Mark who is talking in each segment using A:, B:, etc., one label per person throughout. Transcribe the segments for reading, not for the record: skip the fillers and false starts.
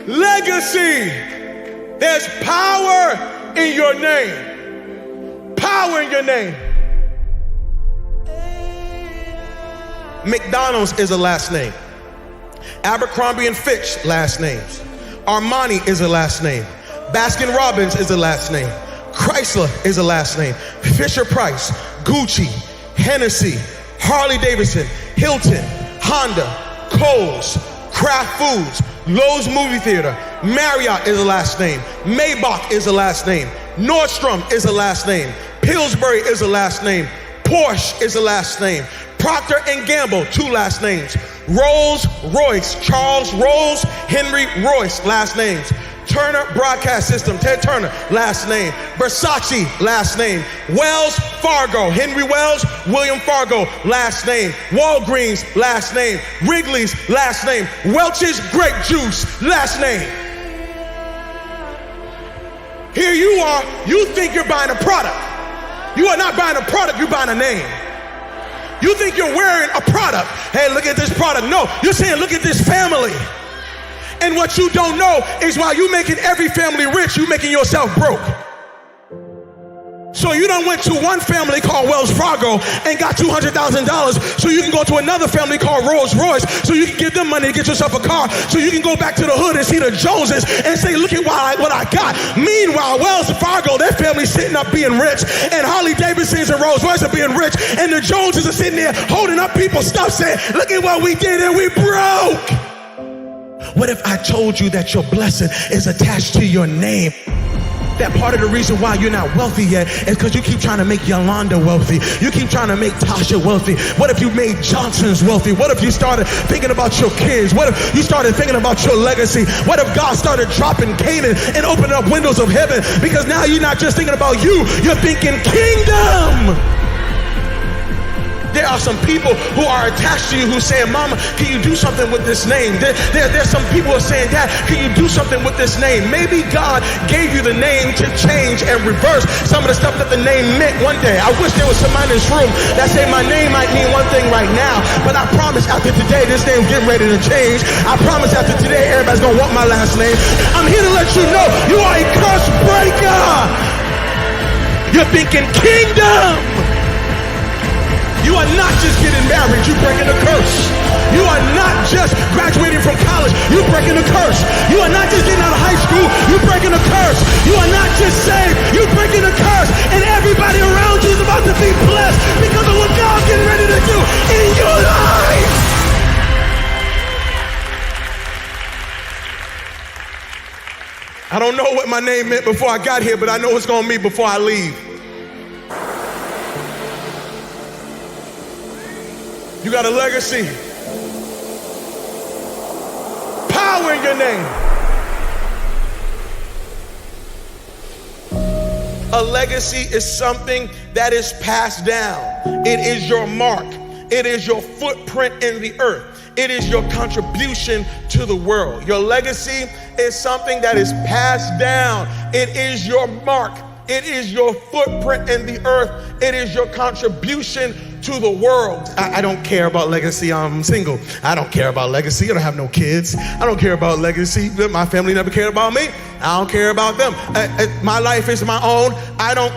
A: Legacy. There's power in your name. Power in your name. McDonald's is a last name. Abercrombie and Fitch, last names. Armani is a last name. Baskin Robbins is a last name. Chrysler is a last name. Fisher Price, Gucci, Hennessy, Harley Davidson, Hilton, Honda, Kohl's, Kraft Foods, Lowe's Movie Theater, Marriott is a last name. Maybach is a last name. Nordstrom is a last name. Pillsbury is a last name. Porsche is a last name. Procter & Gamble, 2 last names. Rolls Royce, Charles Rolls, Henry Royce, last names. Turner Broadcast System, Ted Turner, last name. Versace, last name. Wells Fargo, Henry Wells, William Fargo, last name. Walgreens, last name. Wrigley's, last name. Welch's Grape Juice, last name. Here you are, you think you're buying a product. You are not buying a product, you're buying a name. You think you're wearing a product. Hey, look at this product. No, you're saying, look at this family. And what you don't know is while you're making every family rich, you're making yourself broke. So you done went to one family called Wells Fargo and got $200,000 so you can go to another family called Rolls Royce so you can give them money to get yourself a car so you can go back to the hood and see the Joneses and say, look at what I got. Meanwhile, Wells Fargo, their family's sitting up being rich, and Harley Davidsons and Rolls Royce are being rich, and the Joneses are sitting there holding up people's stuff saying, look at what we did and we broke. What if I told you that your blessing is attached to your name? That part of the reason why you're not wealthy yet is because you keep trying to make Yolanda wealthy. You keep trying to make Tasha wealthy. What if you made Johnson's wealthy? What if you started thinking about your kids? What if you started thinking about your legacy? What if God started dropping Canaan and opening up windows of heaven? Because now you're not just thinking about you, you're thinking kingdom. There are some people who are attached to you who say, Mama, can you do something with this name? There's some people who are saying, Dad, can you do something with this name? Maybe God gave you the name to change and reverse some of the stuff that the name meant one day. I wish there was somebody in this room that said my name might mean one thing right now, but I promise after today, this name's getting ready to change. I promise after today, everybody's gonna want my last name. I'm here to let you know you are a curse breaker. You're thinking kingdom. You are not just getting married, you're breaking a curse. You are not just graduating from college, you're breaking a curse. You are not just getting out of high school, you're breaking a curse. You are not just saved, you're breaking a curse. And everybody around you is about to be blessed because of what God's getting ready to do in your life. I don't know what my name meant before I got here, but I know it's gonna mean before I leave. You got a legacy. Power in your name. A legacy is something that is passed down. It is your mark. It is your footprint in the earth. It is your contribution to the world. Your legacy is something that is passed down. It is your mark. It is your footprint in the earth. It is your contribution to the world. I don't care about legacy. I'm single. I don't care about legacy. I don't have no kids. I don't care about legacy. My family never cared about me. I don't care about them. My life is my own.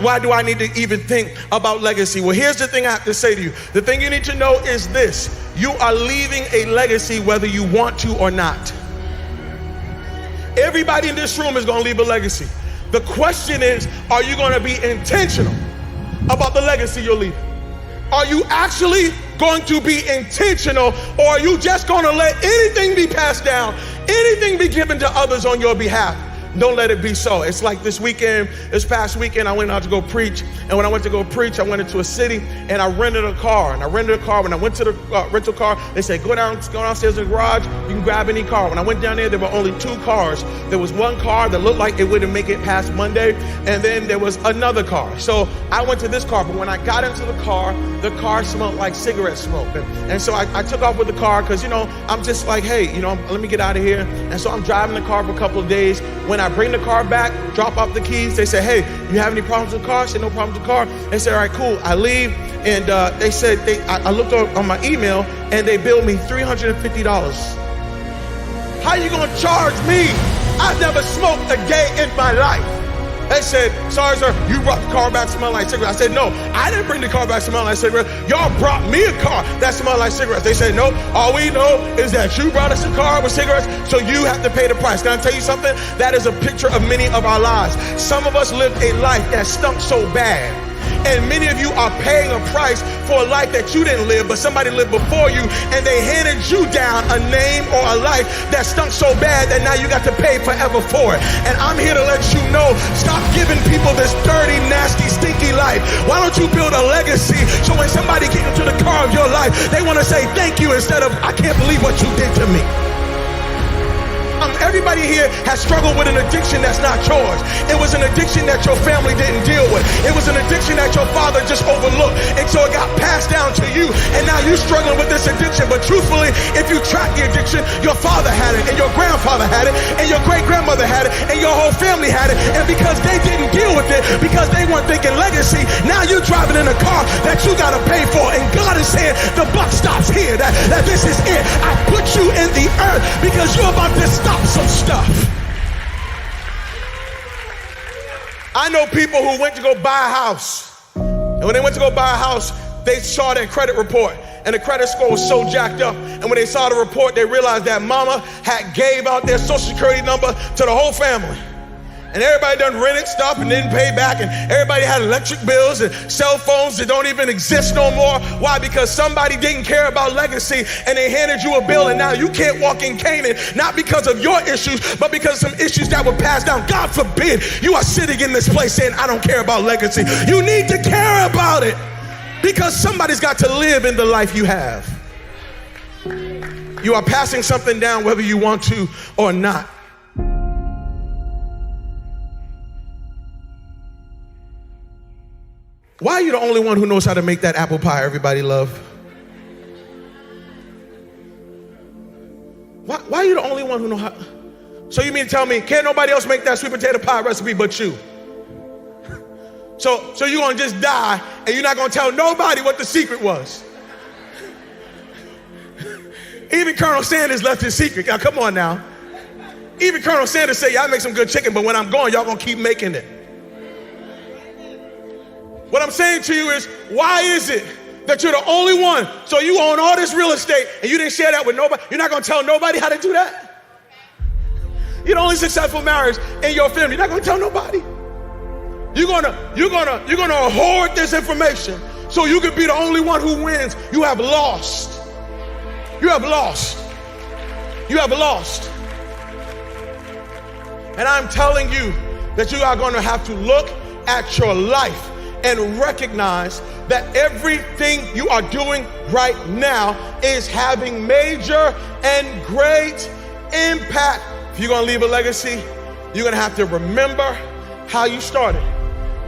A: Why do I need to even think about legacy? Well, here's the thing I have to say to you. The thing you need to know is this. You are leaving a legacy whether you want to or not. Everybody in this room is going to leave a legacy. The question is, are you going to be intentional about the legacy you're leaving? Are you actually going to be intentional, or are you just going to let anything be passed down, anything be given to others on your behalf? Don't let it be so. It's like this past weekend, I went out to go preach. And when I went to go preach, I went into a city and I rented a car. When I went to the rental car, they said, go downstairs in the garage. You can grab any car. When I went down there were only 2 cars. There was one car that looked like it wouldn't make it past Monday. And then there was another car. So I went to this car. But when I got into the car smelled like cigarette smoke. And so I took off with the car because, I'm just like, hey, let me get out of here. And so I'm driving the car for a couple of days. When I bring the car back, drop off the keys, they say, hey, you have any problems with the car? I said, no problems with the car. They said, all right, cool. I leave. And they said, I looked on my email and they billed me $350. How you gonna charge me? I've never smoked a day in my life. They said, sorry, sir, you brought the car back smelling like cigarettes. I said, no, I didn't bring the car back smelling like cigarettes. Y'all brought me a car that smelled like cigarettes. They said, no, all we know is that you brought us a car with cigarettes, so you have to pay the price. Can I tell you something? That is a picture of many of our lives. Some of us lived a life that stunk so bad. And many of you are paying a price for a life that you didn't live, but somebody lived before you, and they handed you down a name or a life that stunk so bad that now you got to pay forever for it. And I'm here to let you know, stop giving people this dirty, nasty, stinky life. Why don't you build a legacy so when somebody gets into the car of your life, they want to say thank you instead of, I can't believe what you did to me. Everybody here has struggled with an addiction that's not yours. It was an addiction that your family didn't deal with. It was an addiction that your father just overlooked. And so it got passed down to you. And now you're struggling with this addiction. But truthfully, if you track the addiction, your father had it, and your grandfather had it, and your great-grandmother had it, and your whole family had it. And because they didn't deal with it, because they weren't thinking legacy, now you're driving in a car that you got to pay for. And God is saying, the buck stops here, that this is it. I put you in the earth because you're about to stop some stuff. I know people who went to go buy a house, and when they went to go buy a house, they saw their credit report, and the credit score was so jacked up, and when they saw the report, they realized that mama had gave out their social security number to the whole family. And everybody done rented stuff and didn't pay back, and everybody had electric bills and cell phones that don't even exist no more. Why? Because somebody didn't care about legacy, and they handed you a bill, and now you can't walk in Canaan, not because of your issues, but because of some issues that were passed down. God forbid you are sitting in this place saying, I don't care about legacy. You need to care about it, because somebody's got to live in the life you have. You are passing something down whether you want to or not. Why are you the only one who knows how to make that apple pie everybody love? Why are you the only one who knows how? So you mean to tell me, can't nobody else make that sweet potato pie recipe but you? So you're gonna just die and you're not gonna tell nobody what the secret was? Even Colonel Sanders left his secret. Now come on now. Even Colonel Sanders said, yeah, I make some good chicken, but when I'm gone, y'all gonna keep making it. What I'm saying to you is, why is it that you're the only one? So you own all this real estate and you didn't share that with nobody. You're not gonna tell nobody how to do that? You're the only successful marriage in your family. You're not gonna tell nobody. You're gonna hoard this information so you can be the only one who wins. You have lost. You have lost. You have lost. And I'm telling you that you are gonna have to look at your life and recognize that everything you are doing right now is having major and great impact. If you're gonna leave a legacy, you're gonna have to remember how you started,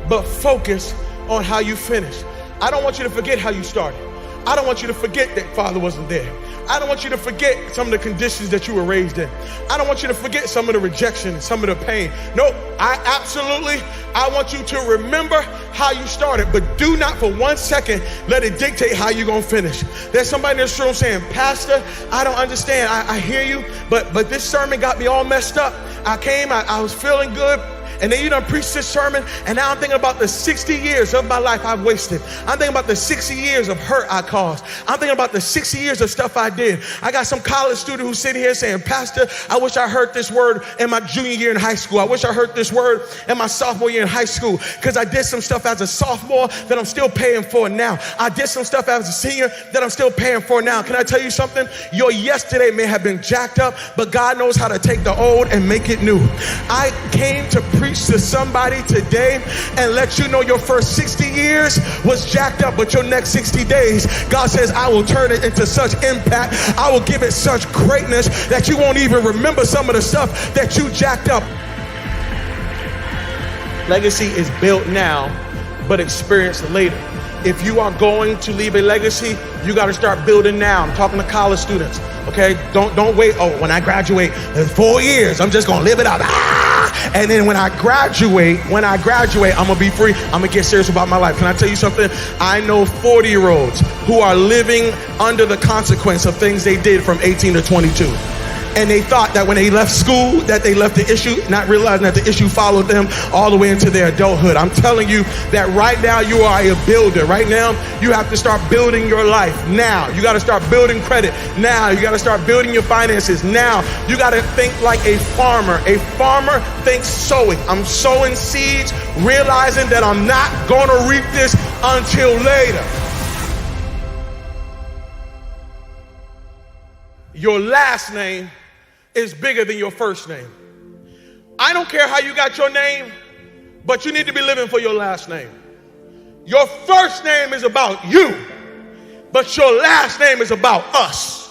A: but focus on how you finished. I don't want you to forget how you started. I don't want you to forget that father wasn't there. I don't want you to forget some of the conditions that you were raised in. I don't want you to forget some of the rejection, some of the pain. No, I want you to remember how you started, but do not for 1 second let it dictate how you're gonna finish. There's somebody in this room saying, Pastor, I don't understand. I hear you, but this sermon got me all messed up. I was feeling good. And then you done preached this sermon, and now I'm thinking about the 60 years of my life I've wasted. I'm thinking about the 60 years of hurt I caused. I'm thinking about the 60 years of stuff I did. I got some college student who's sitting here saying, Pastor, I wish I heard this word in my junior year in high school. I wish I heard this word in my sophomore year in high school, because I did some stuff as a sophomore that I'm still paying for now. I did some stuff as a senior that I'm still paying for now. Can I tell you something? Your yesterday may have been jacked up, but God knows how to take the old and make it new. I came to preach to somebody today and let you know your first 60 years was jacked up, but your next 60 days, God says, I will turn it into such impact. I will give it such greatness that you won't even remember some of the stuff that you jacked up. Legacy is built now, but experienced later. If you are going to leave a legacy, you got to start building now. I'm talking to college students, okay? Don't wait. Oh, when I graduate in 4 years, I'm just going to live it out. And then when I graduate, I'm gonna be free. I'm gonna get serious about my life. Can I tell you something? I know 40-year-olds who are living under the consequence of things they did from 18 to 22. And they thought that when they left school, that they left the issue, not realizing that the issue followed them all the way into their adulthood. I'm telling you that right now you are a builder. Right now, you have to start building your life. Now, you got to start building credit. Now, you got to start building your finances. Now, you got to think like a farmer. A farmer thinks sowing. I'm sowing seeds, realizing that I'm not going to reap this until later. Your last name is bigger than your first name. I don't care how you got your name, but you need to be living for your last name. Your first name is about you, but your last name is about us.